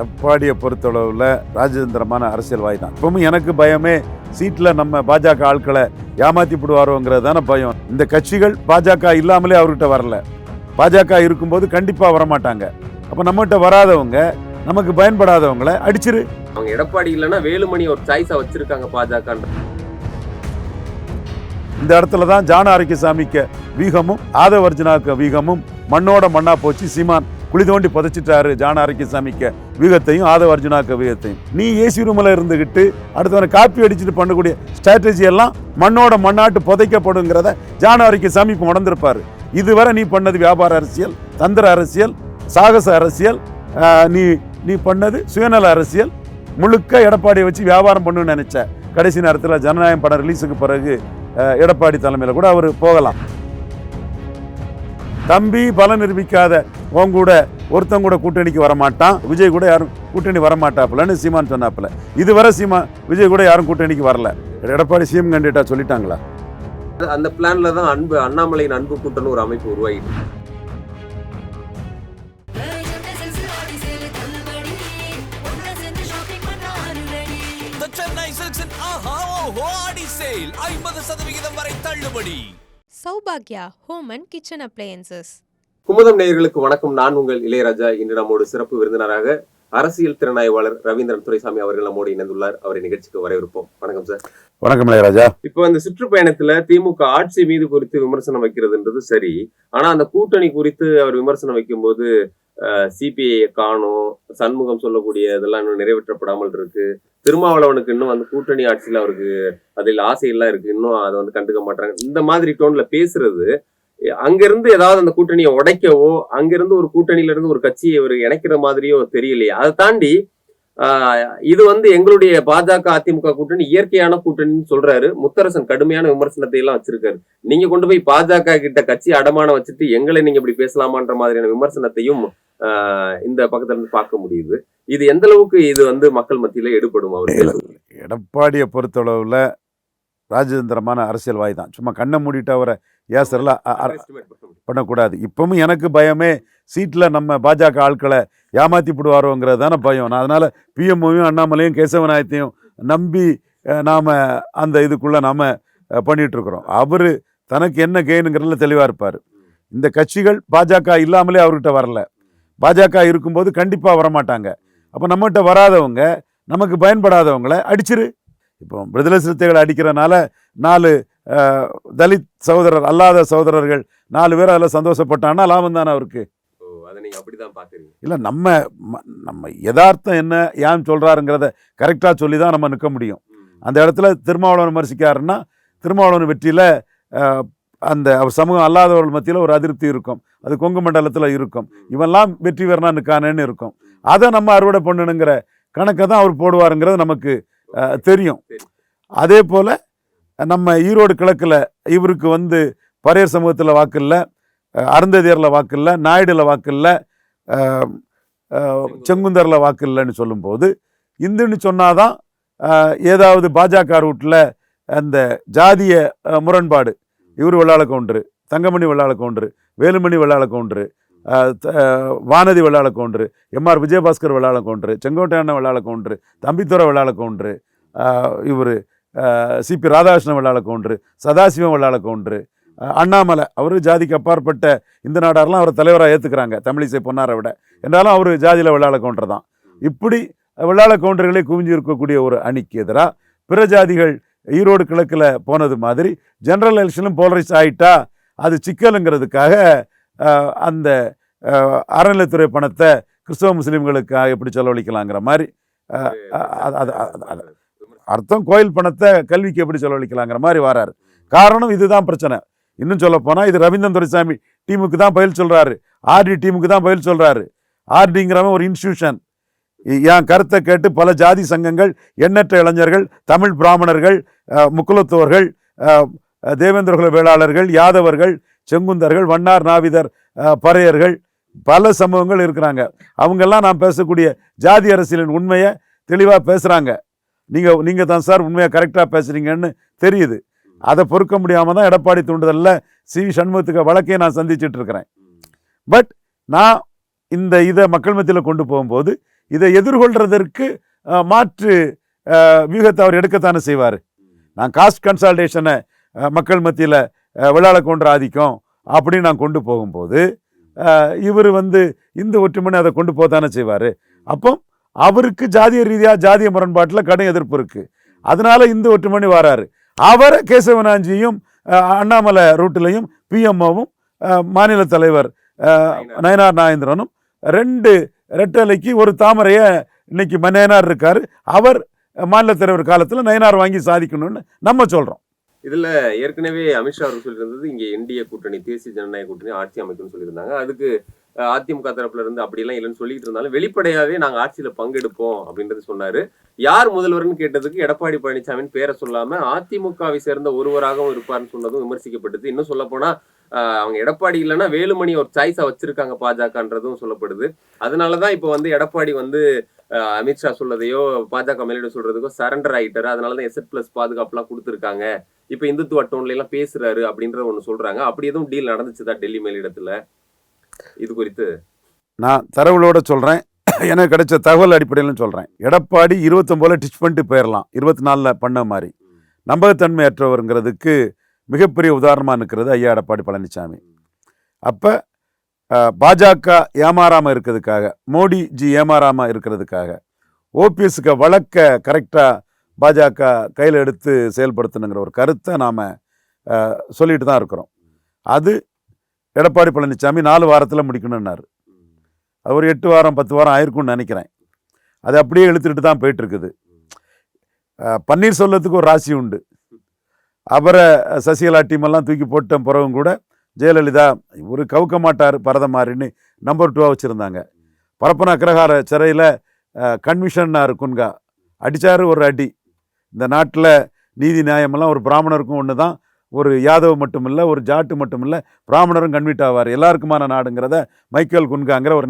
எடப்பாடியை பொறுத்தளவில் ராஜதந்திரமான அரசியல்வாதி தான். இப்பவும் எனக்கு பயமே சீட்டில் நம்ம பாஜக ஆட்களை ஏமாத்தி விடுவாரோங்கிறது தானே பயம். இந்த கட்சிகள் பாஜக இல்லாமலே அவர்கிட்ட வரல, பாஜக இருக்கும்போது கண்டிப்பாக வரமாட்டாங்க. அப்போ நம்மகிட்ட வராதவங்க, நமக்கு பயன்படாதவங்களை அடிச்சிரு. அவங்க எடப்பாடி இல்லைன்னா வேலுமணி ஒரு சாய்ஸா வச்சிருக்காங்க பாஜக. இந்த இடத்துல தான் ஜான ஆரோக்கியசாமிக்கு வீகமும் ஆதவர்ஜுனாக்கு வீகமும் மண்ணோட மண்ணா போச்சு. சீமான் குழி தோண்டி புதைச்சிட்டாரு ஜான ஆரோக்கியசாமிக்கு வீகத்தையும் ஆதவர்ஜுனாக்கு வீகத்தையும். நீ ஏசி ரூமில் இருந்துகிட்டு அடுத்தவனை காப்பி அடிச்சுட்டு பண்ணக்கூடிய ஸ்ட்ராட்டஜி எல்லாம் மண்ணோட மண்ணாட்டு புதைக்கப்படுங்கிறத ஜான ஆரோக்கியசாமி இப்போ உணர்ந்திருப்பாரு. இதுவரை நீ பண்ணது வியாபார அரசியல், தந்திர அரசியல், சாகச அரசியல், நீ பண்ணது சுயநல அரசியல். முழுக்க எடப்பாடியை வச்சு வியாபாரம் பண்ணணும்னு நினைச்ச. கடைசி நேரத்தில் ஜனநாயகம் படம் ரிலீஸுக்கு பிறகு எடப்பாடி தலைமையில் கூட அவர் போகலாம். தம்பி பலம் நிரூபிக்காத உன் கூட ஒருத்தன் கூட கூட்டணிக்கு வரமாட்டான், விஜய் கூட யாரும் கூட்டணி வரமாட்டாப்புலன்னு சீமான் சொன்னாப்புல. இதுவரை விஜய் கூட யாரும் கூட்டணிக்கு வரல. எடப்பாடி சிஎம் கேண்டிடேட்டா சொல்லிட்டாங்களா? அந்த பிளான்ல தான் அண்ணாமலையின் அன்பு கூட்டணி ஒரு அமைப்பு உருவாகிட்டு. சௌபாக்யா home and kitchen appliances. Kumudam நேயர்களுக்கு வணக்கம். நான் உங்கள் இளையராஜா. இன்று நம்மோடு சிறப்பு விருந்தினராக அரசியல் திறனாய்வாளர் ரவீந்திரன் துரைசாமி அவர்கள் நம்மோடு இணைந்துள்ளார். அவரை நிகழ்ச்சிக்கு வரவேற்போம். வணக்கம் சார். வணக்கம் இளையராஜா. இப்போ அந்த சுற்றுப்பயணத்துல திமுக ஆட்சி மீது குறித்து விமர்சனம் வைக்கிறதுன்றது சரி, ஆனா அந்த கூட்டணி குறித்து அவர் விமர்சனம் வைக்கும் போது சிபிஐ காணும், சண்முகம் சொல்லக்கூடிய இதெல்லாம் இன்னும் நிறைவேற்றப்படாமல் இருக்கு, திருமாவளவனுக்கு இன்னும் அந்த கூட்டணி ஆட்சியில் அவருக்கு அதில் ஆசையெல்லாம் இருக்கு, இன்னும் அதை வந்து கண்டுக்க மாட்டாங்க, இந்த மாதிரி டோன்ல பேசுறது அங்கிருந்து ஏதாவது அந்த கூட்டணியை உடைக்கவோ அங்கிருந்து ஒரு கூட்டணியில இருந்து ஒரு கட்சியை ஒரு இணைக்கிற மாதிரியோ தெரியலையே. அதை தாண்டி இது வந்து எங்களுடைய பாஜக அதிமுக கூட்டணி இயற்கையான கூட்டணின்னு சொல்றாரு. முத்தரசன் கடுமையான விமர்சனத்தை எல்லாம் வச்சிருக்காரு. நீங்க கொண்டு போய் பாஜக கிட்ட கட்சி அடமானம் வச்சுட்டு எங்களை நீங்க இப்படி பேசலாமான்ற மாதிரியான விமர்சனத்தையும் இந்த பக்கத்துல இருந்து பார்க்க முடியுது. இது எந்த அளவுக்கு இது வந்து மக்கள் மத்தியில எடுபடும்? அவர் எடப்பாடியை பொறுத்தளவுல ராஜதந்திரமான அரசியல்வாதி தான். சும்மா கண்ணை மூடிட்டு அவரை ஏசரில் பண்ணக்கூடாது. இப்பவும் எனக்கு பயமே சீட்டில் நம்ம பாஜக ஆட்களை ஏமாற்றி விடுவாரோங்கிறது தானே பயம். நான் அதனால் பிஎம்ஓவையும் அண்ணாமலையும் கேசவநாயத்தையும் நம்பி நாம் அந்த இதுக்குள்ளே நாம் பண்ணிகிட்ருக்குறோம். அவர் தனக்கு என்ன கெயினுங்கிறதுல தெளிவாக இருப்பார். இந்த கட்சிகள் பாஜக இல்லாமலே அவர்கிட்ட வரல, பாஜக இருக்கும்போது கண்டிப்பாக வரமாட்டாங்க. அப்போ நம்மகிட்ட வராதவங்க, நமக்கு பயன்படாதவங்களை அடிச்சிரு. இப்போ விடுதலை சிறுத்தைகளை அடிக்கிறனால 4 தலித் சகோதரர் அல்லாத சகோதரர்கள் 4 பேர் அதில் சந்தோஷப்பட்டான்னா லாபம் தானே அவருக்கு. இல்லை, நம்ம யதார்த்தம் என்ன ஏன் சொல்கிறாருங்கிறத கரெக்டாக சொல்லி தான் நம்ம நிற்க முடியும். அந்த இடத்துல திருமாவளவன் விமர்சிக்காருன்னா திருமாவளவன் வெற்றியில் அந்த சமூகம் அல்லாதவர்கள் மத்தியில் ஒரு அதிருப்தி இருக்கும், அது கொங்கு மண்டலத்தில் இருக்கும். இவெல்லாம் வெற்றி பெறனா நிற்கானேன்னு இருக்கும். அதை நம்ம அறுவடை பண்ணணுங்கிற கணக்கை தான் அவர் போடுவாருங்கிறது நமக்கு தெரியும். அதே போல் நம்ம ஈரோடு கிழக்கில் இவருக்கு வந்து பரையர் சமூகத்தில் வாக்கு இல்லை, அருந்ததியரில் வாக்கு இல்லை, நாயுடுல வாக்கு இல்லை, செங்குந்தரில் வாக்கு இல்லைன்னு சொல்லும்போது இந்துன்னு சொன்னாதான் ஏதாவது பாஜக ரூட்டில் அந்த ஜாதிய முரண்பாடு, இவர் வெள்ளாள கவுண்டரு, தங்கமணி வெள்ளாள கவுண்டரு, வேலுமணி வெள்ளாள கவுண்டரு, வானதி வெள்ளாள கவுண்டரு, எம்ஆர் விஜயபாஸ்கர் வெள்ளாள கவுண்டரு, செங்கோட்டையண்ணன் வெள்ளாள கவுண்டரு, தம்பித்துறை வெள்ளாள கவுண்டரு, இவர் சிபி ராதாகிருஷ்ணன் வெள்ளாள கவுண்டரு, சதாசிவம் வெள்ளாள கவுண்டரு, அண்ணாமலை அவர் ஜாதிக்கு அப்பாற்பட்ட இந்த நாடாரெலாம் அவர் தலைவராக ஏற்றுக்கிறாங்க தமிழிசை பொன்னாரை விட. என்றாலும் அவர் ஜாதியில் வெள்ளாள கவுண்டர் தான். இப்படி வெள்ளாள கவுண்டர்களே குவிஞ்சு இருக்கக்கூடிய ஒரு அணிக்கு எதிராக பிற ஜாதிகள் ஈரோடு கிழக்கில் போனது மாதிரி ஜெனரல் எலெக்ஷனும் போலரைஸ் ஆகிட்டா அது சிக்கலுங்கிறதுக்காக அந்த அறநிலைத்துறை பணத்தை கிறிஸ்தவ முஸ்லீம்களுக்காக எப்படி செலவழிக்கலாங்கிற மாதிரி அர்த்தம், கோயில் பணத்தை கல்விக்கு எப்படி செலவழிக்கலாங்கிற மாதிரி வராரு. காரணம் இதுதான் பிரச்சனை. இன்னும் சொல்ல போனால் இது ரவீந்திரன் துரைசாமி டீமுக்கு தான் பதில் சொல்கிறாரு, ஆர்டி டீமுக்கு தான் பதில் சொல்கிறாரு. ஆர்டிங்கிறவன் ஒரு இன்ஸ்டியூஷன். என் கருத்தை கேட்டு பல ஜாதி சங்கங்கள், எண்ணற்ற இளைஞர்கள், தமிழ் பிராமணர்கள், முக்குலத்தோர்கள், தேவேந்திரகுல வேளாளர்கள், யாதவர்கள், செங்குந்தர்கள், வண்ணார், நாவிதர், பறையர்கள், பல சமூகங்கள் இருக்கிறாங்க. அவங்கெல்லாம் நான் பேசக்கூடிய ஜாதி அரசியலின் உண்மையை தெளிவாக பேசுகிறாங்க. நீங்கள் தான் சார் உண்மையாக கரெக்டாக பேசுகிறீங்கன்னு தெரியுது. அதை பொறுக்க முடியாமல் தான் எடப்பாடி தூண்டுதலில் சி சண்முகத்துக்கு வழக்கே நான் சந்திச்சுட்டு இருக்கிறேன். பட் நான் இதை மக்கள் மத்தியில் கொண்டு போகும்போது இதை எதிர்கொள்றதற்கு மாற்று வியூகத்தை அவர் எடுக்கத்தானே செய்வார். நான் காஸ்ட் கன்சால்டேஷனை மக்கள் மத்தியில் விழால கொன்ற ஆதிக்கம் அப்படின்னு நான் கொண்டு போகும்போது இவர் இந்து ஒற்றுமணி அதை கொண்டு போதானே செய்வார். அப்போ அவருக்கு ஜாதிய ரீதியாக ஜாதிய முரண்பாட்டில் கடும் எதிர்ப்பு இருக்குது. அதனால இந்து ஒற்றுமணி வராரு. அவரை கேசவனாஞ்சியும் அண்ணாமலை ரூட்டிலையும் பிஎம்ஓவும் மாநில தலைவர் நயனார் நாகேந்திரனும் 2 ரெட்டலைக்கு ஒரு தாமரையை இன்னைக்கு நயனார் இருக்காரு. அவர் மாநில தலைவர் காலத்தில் நயனார் வாங்கி சாதிக்கணும்னு நம்ம சொல்கிறோம். இதுல ஏற்கனவே அமித்ஷா அவர்கள் சொல்லியிருந்தது இங்க என்டிஏ கூட்டணி, தேசிய ஜனநாயக கூட்டணி ஆட்சி அமைக்கும்னு சொல்லியிருந்தாங்க. அதுக்கு அதிமுக தரப்புல இருந்து அப்படிலாம் இல்லைன்னு சொல்லிட்டு இருந்தாலும் வெளிப்படையாவே நாங்க ஆட்சியில பங்கெடுப்போம் அப்படின்றது சொன்னாரு. யார் முதல்வர்னு கேட்டதுக்கு எடப்பாடி பழனிசாமின்னு பேரை சொல்லாம அதிமுகவை சேர்ந்த ஒருவராகவும் இருப்பார்னு சொன்னதும் விமர்சிக்கப்பட்டது. இன்னும் சொல்ல போனா அவங்க எடப்பாடி இல்லைன்னா வேலுமணி ஒரு சாய்ஸா வச்சிருக்காங்க பாஜகன்றதும் சொல்லப்படுது. அதனாலதான் இப்ப எடப்பாடி அமித்ஷா சொல்லதையோ பாஜக மேலிட சொல்றதுக்கோ சரண்டர் ஆயிட்டாரு. அதனாலதான் SZ+ பாதுகாப்புலாம் கொடுத்துருக்காங்க. இப்ப இந்துத்துவ டோன்ல எல்லாம் பேசுறாரு அப்படின்ற ஒண்ணு சொல்றாங்க. அப்படி எதுவும் டீல் நடந்துச்சுதா டெல்லி மேலிடத்துல? இது குறித்து நான் தரவுகளோட சொல்றேன், எனக்கு கிடைச்ச தகவல் அடிப்படையில் சொல்றேன். எடப்பாடி 29 டிச் பண்ணிட்டு போயிடலாம், 24 பண்ண மாதிரி. நம்பகத்தன்மையற்றவருங்கிறதுக்கு மிகப்பெரிய உதாரணமாக இருக்கிறது ஐயா எடப்பாடி பழனிசாமி. அப்போ பாஜக ஏமாறாமல் இருக்கிறதுக்காக, மோடிஜி ஏமாறாமல் இருக்கிறதுக்காக ஓபிஎஸ்க்கு வழக்க கரெக்டாக பாஜக கையில் எடுத்து செயல்படுத்தணுங்கிற ஒரு கருத்தை நாம் சொல்லிட்டு தான் இருக்கிறோம். அது எடப்பாடி பழனிசாமி 4 வாரத்தில் முடிக்கணும்னாரு. அவர் 8 வாரம் 10 வாரம் ஆயிருக்கும்னு நினைக்கிறேன். அது அப்படியே இழுத்துட்டு தான் போயிட்டுருக்குது. பன்னீர்செல்வத்துக்கு ஒரு ராசி உண்டு. அவரை சசிகலா டீமெல்லாம் தூக்கி போட்ட பிறகும் கூட ஜெயலலிதா ஒரு கவுக்க மாட்டார் பரதமாரின்னு நம்பர் 2 வச்சுருந்தாங்க. பரப்பன அக்ரஹார சிறையில் கன்மிஷன்னார் குன்கா அடித்தார் ஒரு அடி. இந்த நாட்டில் நீதி நியாயமெல்லாம் ஒரு பிராமணருக்கும் ஒன்று தான், ஒரு யாதவ் மட்டும் இல்லை, ஒரு ஜாட்டு மட்டும் இல்லை, பிராமணரும் கன்வீட் ஆவார், எல்லாருக்குமான நாடுங்கிறத மைக்கேல் குன்காங்கிற ஒரு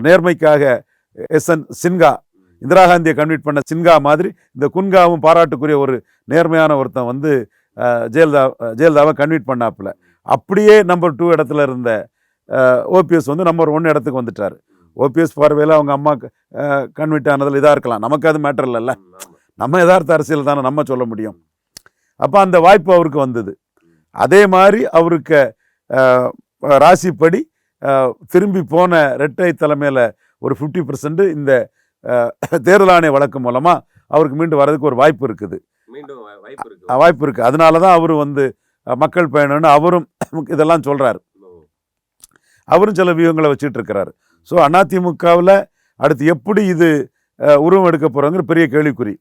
நேர்மைக்காக SN சின்ஹா, இந்திரா காந்தியை கன்வீட் பண்ண சின்ஹா மாதிரி இந்த குன்காவும் பாராட்டுக்குரிய ஒரு நேர்மையான ஒருத்தன் ஜெயலலிதாவை கன்வீட் பண்ணாப்புல. அப்படியே நம்பர் 2 இடத்துல இருந்த ஓபிஎஸ் நம்பர் 1 இடத்துக்கு வந்துட்டார். ஓபிஎஸ் பார்வையில் அவங்க அம்மா கன்வீட் ஆனதில் இதாக இருக்கலாம், நமக்கு அது மேட்டர் இல்லைல்ல, நம்ம யதார்த்த அரசியல் தானே நம்ம சொல்ல முடியும். அப்போ அந்த வாய்ப்பு அவருக்கு வந்தது. அதே மாதிரி அவருக்கு ராசிப்படி திரும்பி போன ரெட்டை தலைமையில் ஒரு 50% இந்த தேர்தல் ஆணைய வழக்கு மூலமாக அவருக்கு மீண்டும் வர்றதுக்கு ஒரு வாய்ப்பு இருக்குது. அதனால தான் அவர் மக்கள் பயணம்னு அவரும் இதெல்லாம் சொல்கிறார். அவரும் சில வியூகங்களை வச்சுட்டு இருக்கிறாரு. ஸோ அதிமுகவில் அடுத்து எப்படி இது உருவம் எடுக்க போகிறாங்கிற பெரிய கேள்விக்குறி.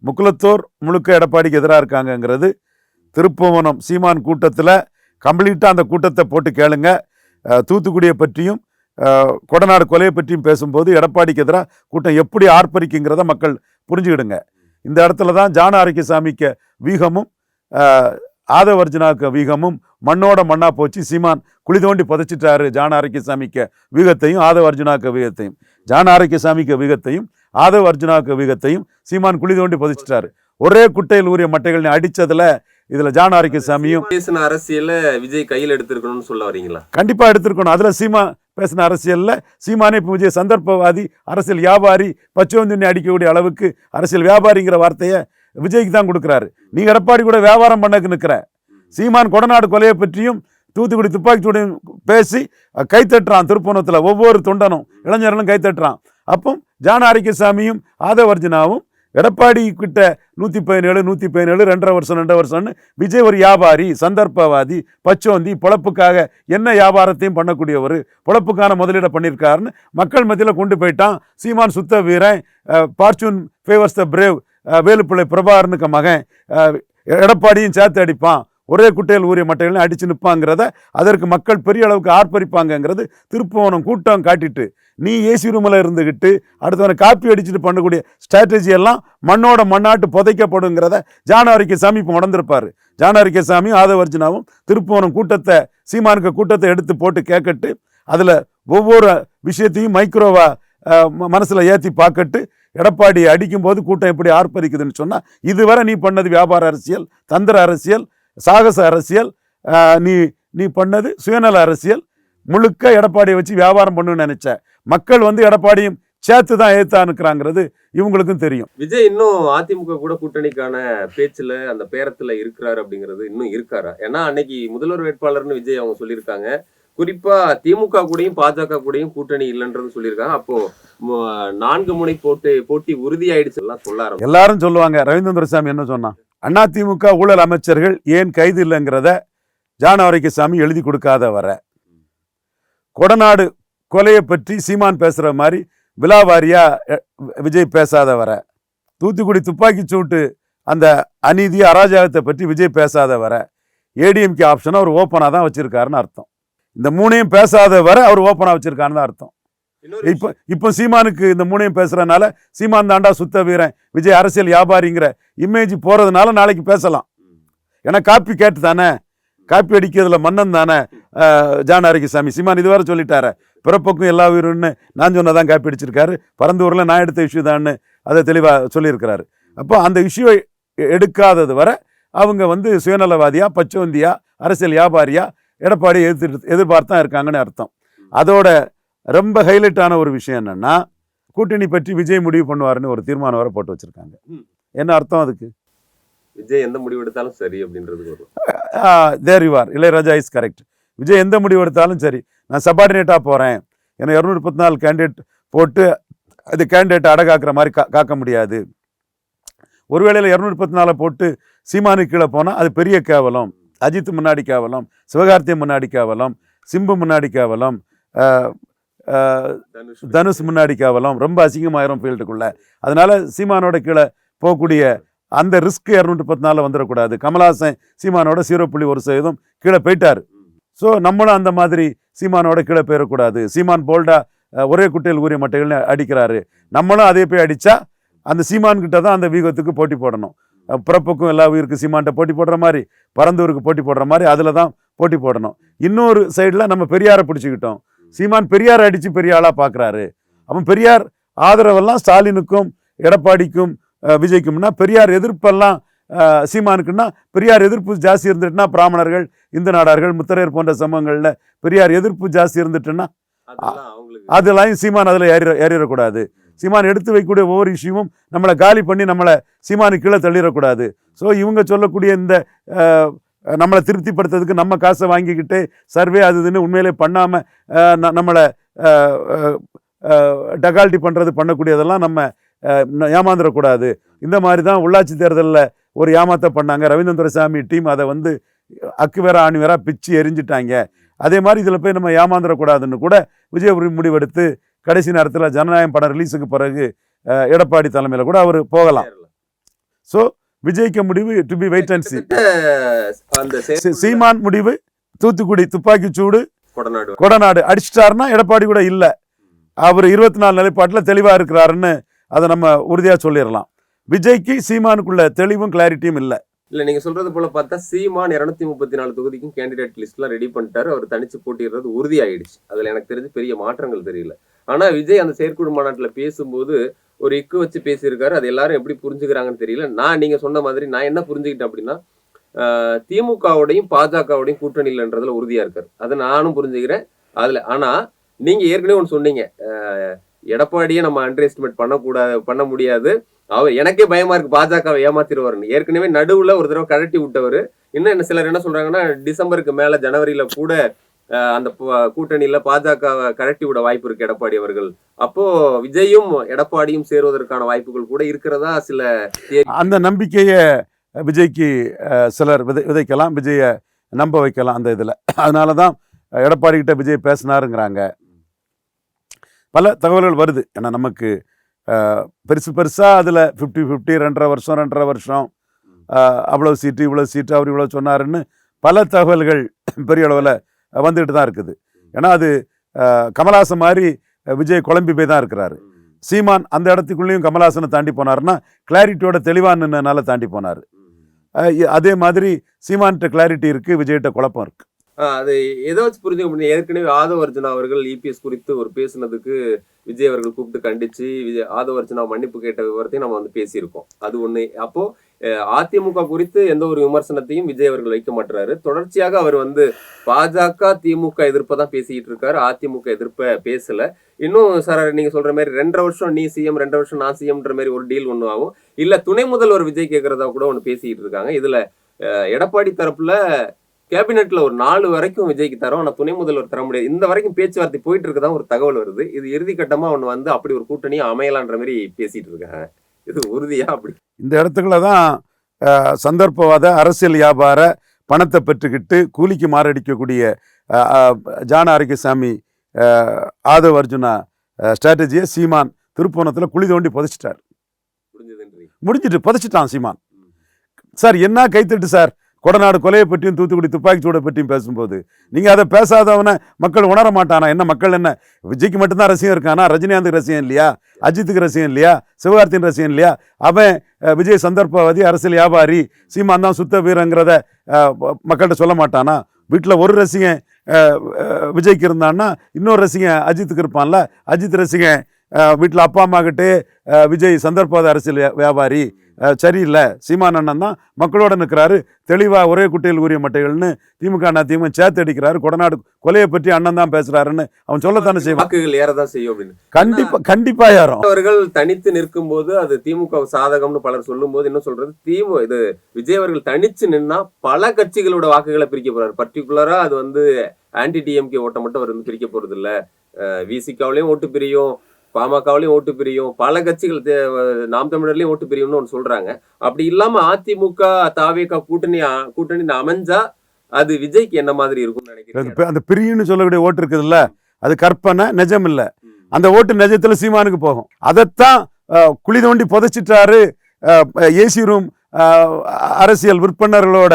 முக்குலத்தோர் முழுக்க எடப்பாடிக்கு எதிராக இருக்காங்கங்கிறது திருப்புவனம் சீமான் கூட்டத்தில் கம்ப்ளீட்டாக அந்த கூட்டத்தை போட்டு கேளுங்க. தூத்துக்குடியை பற்றியும் கொடநாடு கொலையை பற்றியும் பேசும்போது எடப்பாடிக்கு எதிராக கூட்டம் எப்படி ஆர்ப்பரிக்குங்கிறத மக்கள் புரிஞ்சுக்கிடுங்க. இந்த இடத்துல தான் ஜான ஆரோக்கியசாமிக்கு வீகமும் ஆதவர்ஜுனாக்கு வீகமும் மண்ணோட மண்ணா போச்சு. சீமான் குழி தோண்டி புதைச்சிட்டாரு ஜான ஆரோக்கியசாமிக்கு வீகத்தையும் ஆதவர்ஜுனாக்கு வீகத்தையும். ஜான ஆரோக்கியசாமிக்கு வீகத்தையும் ஆதவர்ஜுனாக்கு வீகத்தையும் சீமான் குழி தோண்டி புதைச்சிட்டாரு. ஒரே குட்டையில் ஊறிய மட்டைகள் அடிச்சதுல இதுல ஜான ஆரோக்கியசாமியும் பேசின அரசியல விஜய் கையில் எடுத்திருக்கணும்னு சொல்ல வரீங்களா? கண்டிப்பா எடுத்திருக்கணும். அதுல சீமா பேசின அரசியல்ல சீமானே இப்போ விஜய் சந்தர்ப்பவாதி, அரசியல் வியாபாரி, பச்சோந்தினி அடிக்கக்கூடிய அளவுக்கு அரசியல் வியாபாரிங்கிற வார்த்தையை விஜய்க்கு தான் கொடுக்குறாரு. நீ எடப்பாடி கூட வியாபாரம் பண்ணக்கு நிற்கிற. சீமான் கொடநாடு கொலையை பற்றியும் தூத்துக்குடி துப்பாக்கி சூடையும் பேசி கைத்தட்டுறான். திருப்பணத்தில் ஒவ்வொரு தொண்டனும் இளைஞர்களும் கைத்தட்டுறான். அப்போ ஜான ஆரோக்கியசாமியும் ஆதவர்ஜுனாவும் எடப்பாடி கிட்ட 117 2.5 வருஷம்னு விஜய் ஒரு வியாபாரி, சந்தர்ப்பவாதி, பச்சோந்தி, பொழப்புக்காக என்ன வியாபாரத்தையும் பண்ணக்கூடியவர், பொழப்புக்கான முதலீட பண்ணியிருக்காருன்னு மக்கள் மத்தியில் கொண்டு போயிட்டான். சீமான் சுத்த வீரன், fortune favours the brave, Velupillai பிரபாகரனுக்கு மகன், எடப்பாடியும் சேர்த்து அடிப்பான், ஒரே குட்டையில் ஊறிய மட்டைகளையும் அடிச்சு நிற்பாங்கிறத அதற்கு மக்கள் பெரிய அளவுக்கு ஆர்ப்பரிப்பாங்கங்கிறது திருப்புவனம் கூட்டம் காட்டிட்டு, நீ ஏசி ரூமில் இருந்துக்கிட்டு அடுத்தவனை காப்பி அடிச்சுட்டு பண்ணக்கூடிய ஸ்ட்ராட்டஜி எல்லாம் மண்ணோட மண்ணாட்டு புதைக்கப்படுங்கிறத ஜான ஆரோக்கியசாமி இப்போ உணர்ந்திருப்பார். ஜான ஆரோக்கியசாமியும் ஆதவர்ஜுனாவும் திருப்புவனம் கூட்டத்தை சீமானுக்கு கூட்டத்தை எடுத்து போட்டு கேட்கட்டு அதில் ஒவ்வொரு விஷயத்தையும் மைக்ரோவா மனசில் ஏற்றி பார்க்கட்டு எடப்பாடி அடிக்கும்போது கூட்டம் எப்படி ஆர்ப்பரிக்குதுன்னு சொன்னால், இதுவரை நீ பண்ணது வியாபார அரசியல், தந்திர அரசியல், சாகச அரசியல், நீ பண்ணது சுயநல அரசியல், முழுக்க எடப்பாடியை வச்சு வியாபாரம் பண்ணுன்னு நினைச்ச மக்கள் எடப்பாடியும் சேர்த்து தான் ஏத்தானுக்கிறாங்கிறது இவங்களுக்கும் தெரியும். விஜய் இன்னும் அதிமுக கூட கூட்டணிக்கான பேச்சுல அந்த பேரத்துல இருக்கிறாரு அப்படிங்கிறது இன்னும் இருக்காரா? ஏன்னா அன்னைக்கு முதல்வர் வேட்பாளர்னு விஜய் அவங்க சொல்லியிருக்காங்க. குறிப்பா திமுக கூடயும் பாஜக கூடயும் கூட்டணி இல்லைன்றது சொல்லியிருக்காங்க. அப்போ 4 முனை போட்டி உறுதியாயிடுச்சு எல்லாம் சொல்ல ஆரம்பிச்சு. எல்லாரும் சொல்லுவாங்க. ரவீந்திரசாமி என்ன சொன்னான்? அதிமுக ஊழல் அமைச்சர்கள் ஏன் கைது இல்லைங்கிறத ஜான் ஆரோக்கியசாமி எழுதி கொடுக்காத வர, கொடநாடு கொலையை பற்றி சீமான் பேசுற மாதிரி விலாவாரியா விஜய் பேசாத வர, தூத்துக்குடி துப்பாக்கி சூட்டு அந்த அநீதி அராஜகத்தை பற்றி விஜய் பேசாத வர, ஏடிஎம்கே ஆப்ஷனை அவர் ஓப்பனாக தான் வச்சிருக்காருன்னு அர்த்தம். இந்த 3ஐயும் பேசாத வர அவர் ஓப்பனாக வச்சிருக்காருன்னு தான் அர்த்தம். இப்போ சீமானுக்கு இந்த 3ஐயும் பேசுறதுனால சீமான் தாண்டா சுத்த வீரன், விஜய் அரசியல் வியாபாரிங்கிற இமேஜ் போறதுனால நாளைக்கு பேசலாம். ஏன்னா காப்பி கேட்டு தானே, காப்பி அடிக்கிறதுல மன்னன் தானே ஜான் ஆரோக்கியசாமி. சீமான் இதுவரை சொல்லிட்டாரு, பிறப்புக்கும் எல்லா உயிரின்னு நான் சொன்னதான் காப்பி அடிச்சிருக்காரு, பரந்தூரில் நான் எடுத்த இஷ்யூ தான்னு அதை தெளிவாக சொல்லியிருக்கிறாரு. அப்போ அந்த இஷ்யூவை எடுக்காதது வரை அவங்க சுயநலவாதியா, பச்சோந்தியா, அரசியல் வியாபாரியா எடப்பாடி எதிர்பார்த்தான் இருக்காங்கன்னு அர்த்தம். அதோட ரொம்ப ஹைலைட்டான ஒரு விஷயம் என்னன்னா, கூட்டணி பற்றி விஜய் முடிவு பண்ணுவாருன்னு ஒரு தீர்மானம் வரை போட்டு வச்சிருக்காங்க. என்ன அர்த்தம் அதுக்கு? விஜய் எந்த முடிவு எடுத்தாலும் சரி அப்படின்றது there you are, Ilaiyaraaja is correct. Vijay எந்த முடிவு எடுத்தாலும் சரி, நான் சபார்டினேட்டாக போகிறேன், ஏன்னா 234 கேண்டிடேட் போட்டு அது கேண்டிடேட்டை அடகாக்குற மாதிரி காக்க முடியாது. ஒருவேளையில் 214 போட்டு சீமானுக்கு கீழே போனால் அது பெரிய கேவலம். அஜித் முன்னாடி கேவலம், சிவகார்த்தியை முன்னாடி கேவலம், சிம்பு முன்னாடி கேவலம், தனுஷ் முன்னாடி கேவலம், ரொம்ப அசிங்கமாயிரும் ஃபீல்டுக்குள்ள. அதனால சீமானோட கீழே போகக்கூடிய அந்த ரிஸ்க் 214 வந்துடக்கூடாது. கமல்ஹாசன் சீமானோட 0.1% கீழே போயிட்டார். ஸோ நம்மளும் அந்த மாதிரி சீமானோட கீழே போயிடக்கூடாது. சீமான் போல்டா ஒரே குட்டையில் ஊறிய மட்டைகள்னு அடிக்கிறாரு, நம்மளும் அதே போய் அடித்தா அந்த சீமான் கிட்ட தான் அந்த வீகத்துக்கு போட்டி போடணும். பிறப்புக்கும் எல்லா உயிருக்கு சீமான்கிட்ட போட்டி போடுற மாதிரி, பரந்தூருக்கு போட்டி போடுற மாதிரி அதில் தான் போட்டி போடணும். இன்னொரு சைடில் நம்ம பெரியாரை பிடிச்சிக்கிட்டோம். சீமான் பெரியாரை அடித்து பெரிய ஆளாக பார்க்குறாரு. அப்போ பெரியார் ஆதரவெல்லாம் ஸ்டாலினுக்கும் எடப்பாடிக்கும் விஜய்க்கும்னா, பெரியார் எதிர்ப்பெல்லாம் சீமானுக்குன்னா, பெரியார் எதிர்ப்பு ஜாஸ்தி இருந்துட்டுனா, பிராமணர்கள், இந்து நாடார்கள், முத்தரையர் போன்ற சமூகங்களில் பெரியார் எதிர்ப்பு ஜாஸ்தி இருந்துட்டுன்னா அதெல்லாம் சீமான் அதில் ஏறிடக்கூடாது. சீமான் எடுத்து வைக்கக்கூடிய ஒவ்வொரு இஷ்யூவும் நம்மளை காலி பண்ணி நம்மளை சீமானுக்கு கீழே தள்ளிடக்கூடாது. ஸோ இவங்க சொல்லக்கூடிய இந்த நம்மளை திருப்திப்படுத்துறதுக்கு நம்ம காசை வாங்கிக்கிட்டு சர்வே அது இதுன்னு உண்மையிலே பண்ணாமல் நம்மளை டகால்ட்டி பண்ணக்கூடியதெல்லாம் நம்ம ஏமாந்துடக்கூடாது. இந்த மாதிரி தான் உள்ளாட்சி தேர்தலில் ஒரு ஏமாத்த பண்ணாங்க. ரவீந்திரசாமி டீம் அதை அக்கு வேற ஆணி வேற பிச்சு எரிஞ்சிட்டாங்க. அதே மாதிரி இதில் போய் நம்ம ஏமாந்துடக்கூடாதுன்னு கூட விஜய் முடிவெடுத்து கடைசி நேரத்தில் ஜனநாயகம் படம் ரிலீஸுக்கு பிறகு எடப்பாடி தலைமையில் கூட அவர் போகலாம். ஸோ விஜய்க்கு முடிவு to be wait and see. Seeman முடிவு தூத்துக்குடி துப்பாக்கி சூடு கொடநாடு அடிச்சிட்டாருன்னா எடப்பாடி கூட இல்லை, அவர் 24 நிலைப்பாட்டில் தெளிவாக இருக்கிறாருன்னு அதை நம்ம உறுதியாக சொல்லிடலாம். விஜய்க்கு சீமானுக்குள்ள தெளிவும் கிளாரிட்டியும் இல்லை. இல்ல நீங்க சொல்றது போல பார்த்தா சீமான் 234 தொகுதிக்கும் கேண்டிடேட் லிஸ்ட்லாம் ரெடி பண்ணிட்டாரு. அவர் தனிச்சு போட்டிடுறது உறுதி ஆயிடுச்சு. அதுல எனக்கு தெரிஞ்சு பெரிய மாற்றங்கள் தெரியல. ஆனா விஜய் அந்த செயற்குழு மாநாட்டுல பேசும்போது ஒரு இக்கு வச்சு பேசியிருக்காரு. அது எல்லாரும் எப்படி புரிஞ்சுக்கிறாங்கன்னு தெரியல. நீங்க சொன்ன மாதிரி நான் என்ன புரிஞ்சுக்கிட்டேன் அப்படின்னா, திமுகவோடையும் பாஜகவோடையும் கூட்டணி இல்லைன்றதுல உறுதியா இருக்காரு. அதை நானும் புரிஞ்சுக்கிறேன். அதுல ஆனா நீங்க ஏற்கனவே ஒன்று சொன்னீங்க, எடப்பாடியை நம்ம அண்டர் எஸ்டிமேட் பண்ண முடியாது, அவர் எனக்கே பயமா இருக்கு பாஜகவை ஏமாத்திடுவாருன்னு. ஏற்கனவே நடுவுல ஒரு தடவை கழட்டி விட்டவர். இன்னும் என்ன சிலர் என்ன சொல்றாங்கன்னா, டிசம்பருக்கு மேல ஜனவரியில கூட அந்த கூட்டணியில பாஜக கழட்டி விட வாய்ப்பு இருக்கு எடப்பாடி அவர்கள். அப்போ விஜயும் எடப்பாடியும் சேருவதற்கான வாய்ப்புகள் கூட இருக்கிறதா சில அந்த நம்பிக்கையை விஜய்க்கு சிலர் விதைக்கலாம், விஜய நம்ப வைக்கலாம் அந்த இதுல. அதனாலதான் எடப்பாடி கிட்ட விஜய் பேசினாருங்கிறாங்க. பல தகவல்கள் வருது. ஏன்னா நமக்கு பெருசாக அதில் 50-50 2.5 வருஷம் அவ்வளோ சீட்டு இவ்வளோ சீட்டு அவர் இவ்வளோ சொன்னாருன்னு பல தகவல்கள் பெரிய அளவில் வந்துக்கிட்டு தான் இருக்குது. ஏன்னா அது கமல்ஹாசன் மாதிரி விஜய் குழம்பி போய் தான் இருக்கிறாரு. சீமான் அந்த இடத்துக்குள்ளேயும் கமல்ஹாசனை தாண்டி போனார்னா கிளாரிட்டியோட தெளிவானனால தாண்டி போனார். அதே மாதிரி சீமான்கிட்ட கிளாரிட்டி இருக்குது, விஜய்கிட்ட குழப்பம் இருக்குது. அது ஏதோ வச்சு புரிஞ்சுக்க முடியும். ஏற்கனவே ஆதவ அர்ஜுனா அவர்கள் இபிஎஸ் குறித்து ஒரு பேசுனதுக்கு விஜய் அவர்கள் கூப்பிட்டு கண்டிச்சு ஆதவ அர்ஜுனா மன்னிப்பு கேட்ட விவரத்தையும் நம்ம பேசியிருக்கோம். அது ஒண்ணு. அப்போ அதிமுக குறித்து எந்த ஒரு விமர்சனத்தையும் விஜய் அவர்கள் வைக்க மாட்டாரு. தொடர்ச்சியாக அவர் வந்து பாஜக திமுக எதிர்ப்பை தான் பேசிக்கிட்டு இருக்காரு, அதிமுக எதிர்ப்பை பேசல. இன்னும் சார் நீங்க சொல்ற மாதிரி 2.5 வருஷம் நீ சிஎம் 2.5 வருஷம் நான் சிஎம்ன்ற மாதிரி ஒரு டீல் ஒண்ணு ஆகும். இல்ல துணை முதல்வர் விஜய் கேட்கறதா கூட ஒண்ணு பேசிக்கிட்டு இருக்காங்க. இதுல எடப்பாடி தரப்புல கேபினெட்ல ஒரு 4 வரைக்கும் விஜய்க்கு தரோம், ஆனா துணை முதல்வர் தர முடியாது, இந்த வரைக்கும் பேச்சுவார்த்தை போயிட்டு இருக்கதா ஒரு தகவல் வருது. இது இறுதி கட்டமா ஒண்ணு வந்து அப்படி ஒரு கூட்டணியை அமையலான்ற மாதிரி பேசிட்டு இருக்காங்க. இது உறுதியா? அப்படி இந்த இடத்துக்குள்ள தான் சந்தர்ப்பவாத அரசியல் வியாபார பணத்தை பெற்றுக்கிட்டு கூலிக்கு மாரடிக்கக்கூடிய ஜான ஆரோக்கியசாமி ஆதவ் அர்ஜுனா ஸ்ட்ராட்டஜியை சீமான் திருப்போணத்தில் குழி தோண்டி புதைச்சிட்டார். முடிஞ்சிட்டு புதைச்சிட்டான் சீமான். சார் என்ன கைத்தட்டு சார், கொடநாடு கொலையை பற்றியும் தூத்துக்குடி துப்பாக்கி சூடை பற்றியும் பேசும்போது நீங்கள் அதை பேசாதவனை மக்கள் உணர மாட்டானா? என்ன மக்கள் என்ன விஜய்க்கு மட்டும்தான் ரசிகம் இருக்கானா? ரஜினிகாந்துக்கு ரசிகம் இல்லையா? அஜித்துக்கு ரசிகம் இல்லையா? சிவகார்த்தியின் ரசிகம் இல்லையா? அவன் விஜய் சந்தர்ப்பவாதி அரசியல் வியாபாரி, சீமான் தான் சுத்த வீரங்கிறத மக்கள்கிட்ட சொல்ல மாட்டானா? வீட்டில் ஒரு ரசிகன் விஜய்க்கு இருந்தான்னா இன்னொரு ரசிகன் அஜித்துக்கு இருப்பான்ல. அஜித் ரசிகன் வீட்டில் அப்பா அம்மா கிட்டே விஜய் சந்தர்ப்பவாத அரசியல் வியாபாரி சரியில்லை, சீமான் அண்ணன் தான் மக்களோட நிற்கிறாரு, தெளிவாக ஒரே குட்டையில் ஊறிய மட்டைகள்னு திமுக அண்ணா திமுக சேர்த்து அடிக்கிறாரு, கொடநாடு கொலையை பற்றி அண்ணன் தான் பேசுறாருன்னு அவன் சொல்லத்தானே செய்வான். வாக்குகள் ஏறதான் செய்யும் அப்படின்னு கண்டிப்பா யாரும் அவர்கள் தனித்து நிற்கும் போது அது திமுக சாதகம்னு பலர் சொல்லும் போது என்ன சொல்றது, இது விஜய் அவர்கள் தனிச்சு நின்னா பல கட்சிகளோட வாக்குகளை பிரிக்க போறாரு. பர்டிகுலரா அது வந்து ஆன்டி டிஎம்கே ஓட்டை மட்டும் அவர் வந்து பிரிக்க போறது இல்ல, விசிகாவிலையும் ஓட்டு பிரியும், பாமகவிலையும் ஓட்டு பிரியும், பல கட்சிகள் நாம் தமிழர்லயும் ஓட்டு பிரியும்னு ஒன்று சொல்றாங்க. அப்படி இல்லாம அதிமுக தாவேக கூட்டணி அமைஞ்சா அது விஜய்க்கு என்ன மாதிரி இருக்கும்னு நினைக்கிறேன். அந்த பிரியுன்னு சொல்லக்கூடிய ஓட்டு இருக்குதுல்ல, அது கற்பனை, நிஜம் இல்லை. அந்த ஓட்டு நிஜத்துல சீமானுக்கு போகும். அதைத்தான் குழி தோண்டி புதைச்சிட்டாரு ஏசி ரூம் அரசியல் விற்பனர்களோட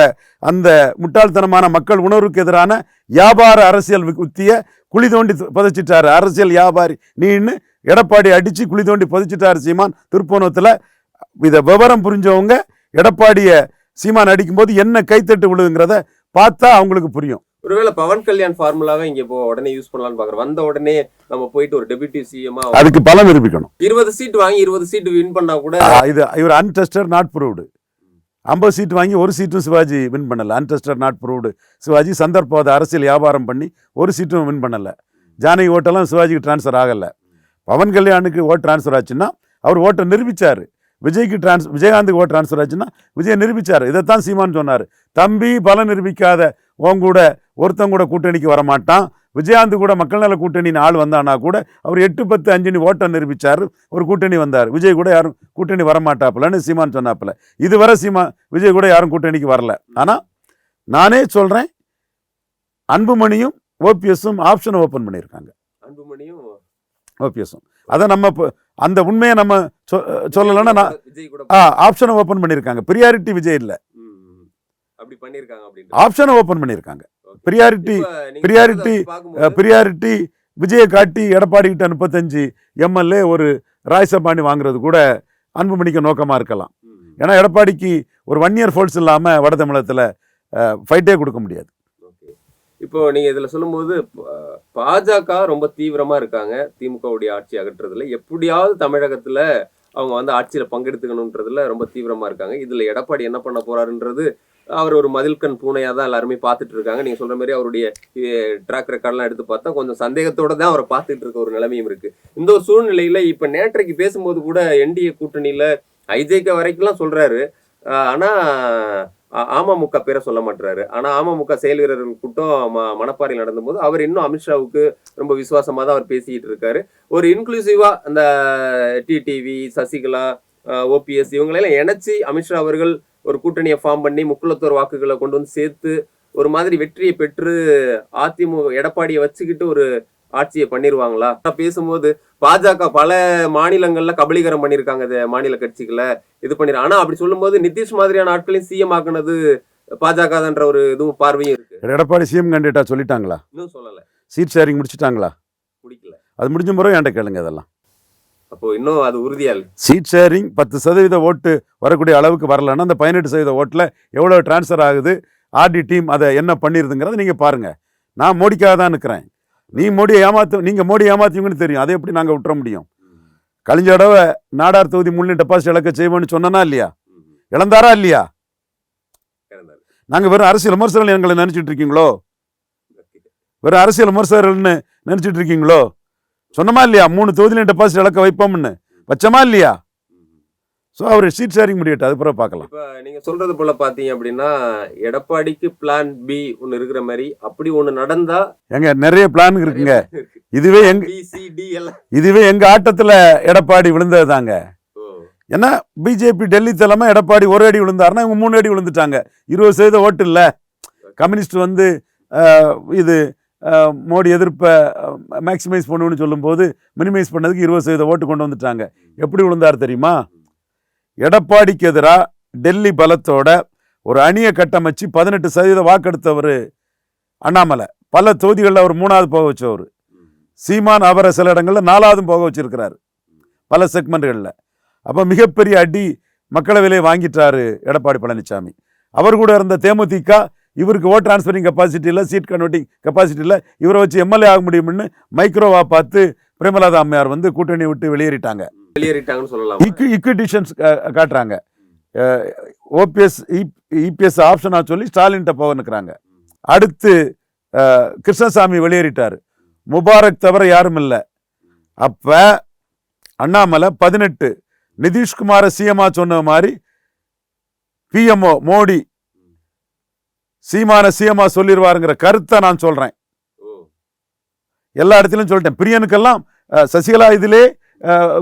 அந்த முட்டாள்தனமான மக்கள் உணர்வுக்கு எதிரான வியாபார அரசியல் உத்திய குழி தோண்டி புதைச்சிட்டாரு அரசியல் வியாபாரி நீன்னு எடப்பாடி அடிச்சு குழி தோண்டி புதைச்சிட்டாரு சீமான் திருப்போணத்துல. இதை விவரம் புரிஞ்சவங்க எடப்பாடிய சீமான் அடிக்கும்போது என்ன கைத்தட்டு விழுதுங்கிறத பார்த்தா அவங்களுக்கு புரியும். ஒருவேளை பவன் கல்யாண் ஃபார்முலாவை இங்க இப்போ உடனே யூஸ் பண்ணலாம்னு பாக்குறோம். வந்த உடனே நம்ம போயிட்டு ஒரு டெபியூட்டி சிஎம் அதுக்கு பலம் நிரூபிக்கணும். 20 சீட் வாங்கி 20 சீட் வின் பண்ணா கூட இது இவர் அன்டெஸ்டட் நாட் ப்ரூவ்டு. 50 சீட் வாங்கி ஒரு சீட்டும் சிவாஜி வின் பண்ணல. Untested not proved. சிவாஜி சந்தர்ப்பவாத அரசியல் வியாபாரம் பண்ணி ஒரு சீட்டும் வின் பண்ணல. ஜானகி ஓட்டெல்லாம் சிவாஜிக்கு டிரான்ஸ்ஃபர் ஆகலை. பவன் கல்யாணுக்கு ஓட் டிரான்ஸ்ஃபர் ஆச்சுன்னா அவர் ஓட்டை நிரூபித்தார். விஜயகாந்துக்கு ஓட் டிரான்ஸ்ஃபர் ஆச்சுன்னா விஜய் நிரூபித்தார். இதைத்தான் சீமான் சொன்னார். தம்பி பலம் நிரூபிக்காத உன் கூட ஒருத்தன் கூட கூட்டணிக்கு வரமாட்டான். விஜயகாந்த் கூட மக்கள் நல கூட்டணின்னு ஆள் வந்தானா கூட அவர் 8, 10, 5 ஓட்டை நிரூபித்தார், ஒரு கூட்டணி வந்தார். விஜய் கூட யாரும் கூட்டணி வரமாட்டாப்புலன்னு சீமான் சொன்னாப்புல. இதுவரை விஜய் கூட யாரும் கூட்டணிக்கு வரல. ஆனால் நானே சொல்கிறேன், அன்புமணியும் ஓபிஎஸும் ஆப்ஷனை ஓப்பன் பண்ணியிருக்காங்க. அன்புமணியும் ஓபிஎஸும் அதை நம்ம அந்த உண்மையை நம்ம சொல்லலைன்னா நான் ஆப்ஷனை ஓப்பன் பண்ணியிருக்காங்க. பிரியாரிட்டி விஜய் இல்லை, ஆப்ஷனை ஓப்பன் பண்ணியிருக்காங்க. பிரியாரிட்டி விஜயை காட்டி எடப்பாடி கிட்ட 35 எம்எல்ஏ ஒரு ராஜ்சபாணி வாங்குறது கூட அன்புமணிக்கு நோக்கமாக இருக்கலாம். ஏன்னா எடப்பாடிக்கு ஒரு 1 இயர் ஃபோல்ஸ் இல்லாமல் வட தமிழகத்தில் ஃபைட்டே கொடுக்க முடியாது. இப்போ நீங்க இதுல சொல்லும்போது பாஜக ரொம்ப தீவிரமா இருக்காங்க திமுகவுடைய ஆட்சி அகற்றுறதுல. எப்படியாவது தமிழகத்துல அவங்க வந்து ஆட்சியில பங்கெடுத்துக்கணுன்றதுல ரொம்ப தீவிரமா இருக்காங்க. இதுல எடப்பாடி என்ன பண்ண போறாருன்றது அவர் ஒரு மதில்கண் பூனையா தான் எல்லாருமே பார்த்துட்டு இருக்காங்க. நீங்க சொல்ற மாதிரி அவருடைய ட்ராக் ரெக்கார்ட்லாம் எடுத்து பார்த்தா கொஞ்சம் சந்தேகத்தோட தான் அவரை பார்த்துட்டு இருக்க ஒரு நிலைமையும் இருக்கு. இந்த ஒரு சூழ்நிலையில இப்ப நேற்றைக்கு பேசும்போது கூட என்டிஏ கூட்டணியில ஐஜேகே வரைக்கும்லாம் சொல்றாரு. ஆனா அமமுக பேரை சொல்ல மாட்டாரு. ஆனா அமமுக செயல் வீரர்கள் கூட்டம் மணப்பாறையில் நடந்தபோது அவர் இன்னும் அமித்ஷாவுக்கு ரொம்ப விசுவாசமா தான் அவர் பேசிக்கிட்டு இருக்காரு. ஒரு இன்க்ளூசிவா அந்த டிடிவி, சசிகலா, ஓபிஎஸ் இவங்களெல்லாம் இணைச்சி அமித்ஷா அவர்கள் ஒரு கூட்டணியை ஃபார்ம் பண்ணி முக்குளத்தோர் வாக்குகளை கொண்டு வந்து சேர்த்து ஒரு மாதிரி வெற்றியை பெற்று அதிமுக எடப்பாடியை வச்சுக்கிட்டு ஒரு ஆட்சியை பண்ணிருவாங்களா? பேசும்போது பாஜக பல மாநிலங்கள்ல கபலீகரம் பண்ணிருக்காங்க மாநில கட்சிகளை இது பண்ணிருக்காங்க. ஆனா அப்படி சொல்லும் போது நிதிஷ் மாதிரியான ஆட்களையும் சிஎம் ஆக்குனது பாஜக தான்ற ஒரு இதுவும் பார்வையும் இருக்கு. எடப்பாடி சிஎம் கேண்டிடேட்டா சொல்லிட்டாங்களா? இன்னும் சொல்லல. சீட் ஷேரிங் முடிச்சுட்டாங்களா? முடிக்கல. அது முடிஞ்ச முறை என்கிட்ட கேளுங்க. அதெல்லாம் அப்போ இன்னும் அது உறுதியா இல்லை. சீட் ஷேரிங் 10% ஓட்டு வரக்கூடிய அளவுக்கு வரலன்னா அந்த 18% ஓட்டில் எவ்வளோ டிரான்ஸ்ஃபர் ஆகுது, ஆர்டி டீம் அதை என்ன பண்ணிருதுங்கிறத நீங்கள் பாருங்க. நான் மோடிக்காக தான் இருக்கிறேன். நீங்கள் மோடி ஏமாத்துவீங்கன்னு தெரியும். அதை எப்படி நாங்கள் விட்டுற முடியும்? கழிஞ்ச தடவை நாடார் தொகுதி முன்னே டெபாசிட் இழக்க செய்வோம்னு சொன்னா இல்லையா? இழந்தாரா இல்லையா? இறந்தாரு. நாங்கள் வெறும் அரசியல் விமர்சகர்கள் எங்களை நினச்சிட்டு இருக்கீங்களோ? வெறும் அரசியல் விமர்சகர்கள்னு நினச்சிட்டு இருக்கீங்களோ? சொன்னமா இல்லையா 3 தொகுதியிலும் டெபாசிட் இழக்க வைப்போம்னு? வச்சமா இல்லையா? ஸோ அவர் சீட் ஷேரிங் முடியட்டும், அது பிறகு பார்க்கலாம். இப்ப நீங்க சொல்றது போல பாத்தீங்க அப்படின்னா எடப்பாடிக்கு பிளான் பி ஒன்னு இருக்கிற மாதிரி அப்படி ஒண்ணு நடந்தா எங்க நிறைய பிளான் இருக்குங்க. இதுவே எங்க பி சி டி எல்லாம் இதுவே எங்க ஆட்டத்துல எடப்பாடி விழுந்தது தாங்க. ஏன்னா பிஜேபி டெல்லி தலைமை எடப்பாடி ஒரு அடி விழுந்தாருன்னா இவங்க 3 அடி விழுந்துட்டாங்க. 20% ஓட்டு இல்லை. கம்யூனிஸ்ட் வந்து இது மோடி எதிர்ப்பை மேக்சிமைஸ் பண்ணுன்னு சொல்லும்போது மினிமைஸ் பண்ணதுக்கு 20% ஓட்டு கொண்டு வந்துட்டாங்க. எப்படி விழுந்தார் தெரியுமா? எடப்பாடிக்கு எதிராக டெல்லி பலத்தோட ஒரு அணியை கட்டமைச்சு 18% வாக்கெடுத்தவர் அண்ணாமலை. பல தொகுதிகளில் அவர் 3வது போக வச்சவர். சீமான் அவரை சில இடங்களில் 4வது போக வச்சிருக்கிறாரு பல செக்மெண்ட்களில். அப்போ மிகப்பெரிய அடி மக்களவையிலே வாங்கிட்டாரு எடப்பாடி பழனிசாமி. அவர் கூட இருந்த தேமுதிக இவருக்கு ஓட் டிரான்ஸ்ஃபரிங் கெப்பாசிட்டி இல்லை, சீட் கன்வெர்ட்டிங் கெப்பாசிட்டி இல்லை, இவரை வச்சு எம்எல்ஏ ஆக முடியும்னு மைக்ரோவா பார்த்து பிரேமலதா அம்மையார் வந்து கூட்டணி விட்டு வெளியேறிட்டாங்கன்னு சொல்லலாம். ஈக்குவிட்டிஷன்ஸ் காட்டுறாங்க. ஓபிஎஸ் இபிஎஸ் ஆப்ஷனா சொல்லி ஸ்டாலின்ட்ட போவனுக்குறாங்க. அடுத்து கிருஷ்ணசாமி வெளியேறிட்டார். முபாரக் தவிர யாரும் இல்லை. அப்ப அண்ணாமலை 18 நிதிஷ்குமார சிஎம்ஆ சொன்ன மாதிரி பிஎம்ஓ மோடி சீமான சிஎம்ஆ சொல்லிடுவாருங்கிற கருத்தை நான் சொல்றேன். எல்லா இடத்திலும் சொல்லிட்டேன். பிரியனுக்கெல்லாம் சசிகலா இதிலே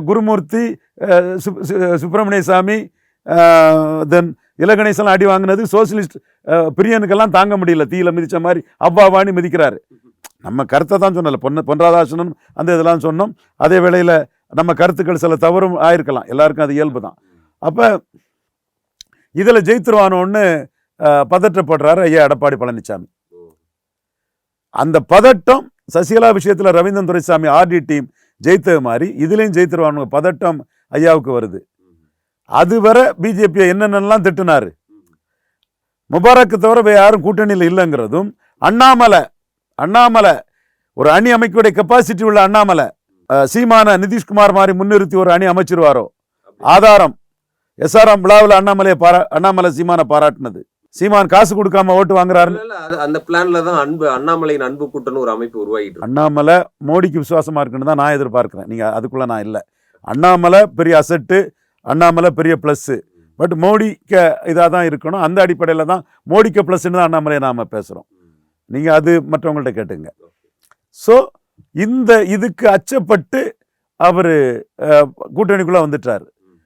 குருமூர்த்தி சுப்பிரமணிய சாமி தென் இலகணேசெல்லாம் அடி வாங்கினது சோசியலிஸ்ட் பிரியனுக்கெல்லாம் தாங்க முடியல. தீயில மிதிச்ச மாதிரி அவ்வாவாணி மிதிக்கிறாரு. நம்ம கருத்தை தான் சொன்னல, பொன்ராதாசனும் அந்த இதெல்லாம் சொன்னோம். அதே வேளையில் நம்ம கருத்துக்கள் சில தவறும் ஆயிருக்கலாம், எல்லாருக்கும் அது இயல்பு தான். அப்போ இதில் ஜெயித்துருவானோன்னு பதற்றப்படுறாரு ஐயா எடப்பாடி பழனிசாமி. அந்த பதட்டம் சசிகலா விஷயத்தில் ரவீந்திரன் துரைசாமி ஆர்டி டீம் ஜெயித்தது மாதிரி இதுலேயும் ஜெயித்துருவானு பதட்டம் ஐயாவுக்கு வருது. அதுவரை பிஜேபியை என்னென்னலாம் திட்டினாரு. முபாரக்கு தவிர யாரும் கூட்டணியில் இல்லைங்கிறதும் அண்ணாமலை ஒரு அணி அமைக்கக்கூடிய கெப்பாசிட்டி உள்ள அண்ணாமலை சீமான நிதிஷ்குமார் மாதிரி முன்னிறுத்தி ஒரு அணி அமைச்சிருவாரோ ஆதாரம் எஸ்ஆர்எம் விழாவில் அண்ணாமலை சீமான பாராட்டினது. சீமான் காசு கொடுக்காம ஓட்டு வாங்குறாரு. அந்த பிளான்ல தான் அண்ணாமலையின் அன்பு கூட்டணி ஒரு அமைப்பு உருவாகிட்டு. அண்ணாமலை மோடிக்கு விசுவாசமா இருக்குன்னு தான் நான் எதிர்பார்க்கிறேன். நீங்க அதுக்குள்ள நான் இல்லை. அண்ணாமலை பெரிய அசட்டு, அண்ணாமலை பெரிய பிளஸ். பட் மோடிக்கு இதாக தான் இருக்கணும். அந்த அடிப்படையில் தான் மோடிக்கு பிளஸ்ன்னு தான் அண்ணாமலையை நாம பேசுறோம். நீங்க அது மற்றவங்கள்ட்ட கேட்டுங்க. ஸோ இதுக்கு அச்சப்பட்டு அவர் கூட்டணிக்குள்ள வந்துட்டார்.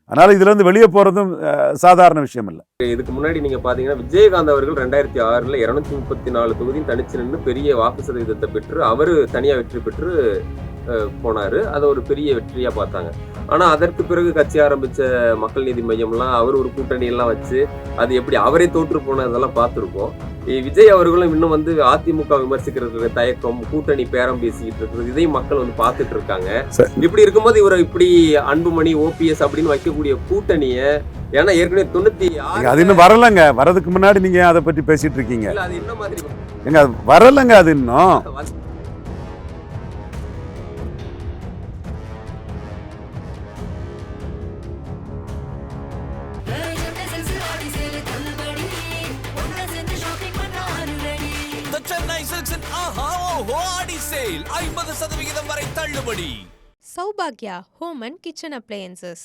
அதனால இதுல இருந்து வெளியே போறதும் சாதாரண விஷயம் இல்லை. இதுக்கு முன்னாடி நீங்க பாத்தீங்கன்னா விஜயகாந்த் அவர்கள் 2006 234 தொகுதியும் தனிச்சு நின்று பெரிய வாக்கு சதவீதத்தை பெற்று அவரு தனியா வெற்றி பெற்று போனாரு. அதை ஒரு பெரிய வெற்றியா பார்த்தாங்க. ஆனா அதற்கு பிறகு கட்சி ஆரம்பிச்ச மக்கள் நீதி மையம்லாம் அவர் ஒரு கூட்டணி எல்லாம் வச்சு அது எப்படி அவரே தோற்று போனதெல்லாம் பார்த்துருக்கோம். விஜய் அவர்களும் இன்னும் வந்து அதிமுக விமர்சிக்கிறது தயக்கம், கூட்டணி பேரம் பேசிக்கிட்டு இருக்கிறது, இதையும் மக்கள் வந்து பார்த்துட்டு இருக்காங்க. இப்படி இருக்கும்போது இவரை இப்படி அன்புமணி ஓபிஎஸ் அப்படின்னு வைக்கக்கூடிய கூட்டணிய, ஏன்னா ஏற்கனவே 96 அது இன்னும் வரலங்க. வரதுக்கு முன்னாடி நீங்க அதை பற்றி பேசிட்டு இருக்கீங்க. அது என்ன மாதிரி எங்க வரலங்க அது இன்னும். சௌபாக்யா ஹோம் அண்ட் கிச்சன் அப்ளையன்சஸ்.